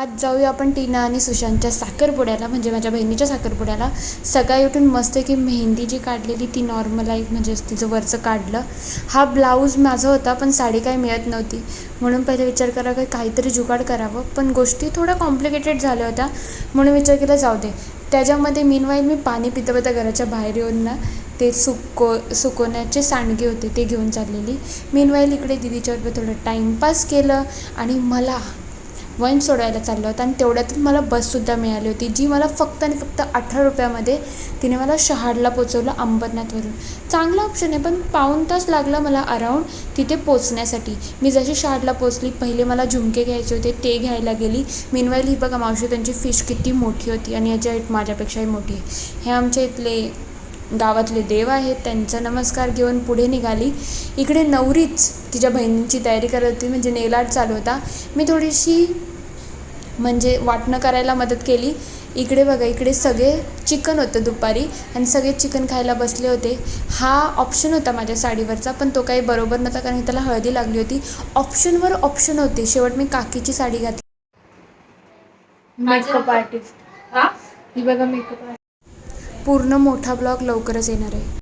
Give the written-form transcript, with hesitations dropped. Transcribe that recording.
आज जाऊया आपण टीना आणि सुशांतच्या साखरपुड्याला, म्हणजे माझ्या बहिणीच्या साखरपुड्याला. सकाळी उठून मस्त की मेहंदी जी काढलेली ती नॉर्मलाईज म्हणजे तिचं वरचं काढलं. हा ब्लाऊज माझा होता पण साडी काही मिळत नव्हती, म्हणून पहिले विचार करा की काहीतरी जुगाड करावं, पण गोष्टी थोड्या कॉम्प्लिकेटेड झाल्या होत्या म्हणून विचार केला जाऊ दे. त्याच्यामध्ये मीनवाईल मी पाणी पिता घराच्या बाहेर येऊन ना ते सुकवण्याचे सांडगे होते ते घेऊन चाललेली. मीनवाईल इकडे दीदीच्याबरोबर थोडं टाईमपास केलं आणि मला वैन सोडायला चाललं होतं आणि तेवढ्यातून मला बससुद्धा मिळाली होती, जी मला फक्त आणि फक्त 18 रुपयामध्ये तिने मला शहाडला पोचवलं अंबरनाथवरून. चांगला ऑप्शन आहे, पण पाऊण तास लागला मला अराऊंड तिथे पोचण्यासाठी. मी जशी शहाडला पोचली पहिले मला झुमके घ्यायचे होते ते घ्यायला गेली. मीनवाईल ही बघा मावशी त्यांची फिश किती मोठी होती आणि याची हाईट माझ्यापेक्षाही मोठी आहे. हे आमच्या इथले गावातले देव आहेत, त्यांचा नमस्कार घेऊन पुढे निघाली. इकडे नवरीच तिच्या बहिणींची तयारी करत होती, म्हणजे नेल आर्ट चालू होता. मी थोडीशी म्हणजे वाटणं करायला मदत केली. इकडे बघा इकडे सगळे चिकन होतं दुपारी आणि सगळे चिकन खायला बसले होते. हा ऑप्शन होता माझ्या साडीवरचा, पण तो काही बरोबर नव्हता कारण त्याला हळदी लागली होती. ऑप्शनवर ऑप्शन होते, शेवट मी काकीची साडी घातली. मेकअप आर्टिस्ट ही बघा मेकअप आर्टिस्ट. पूर्ण मोठा ब्लॉग लवकरच येणार आहे.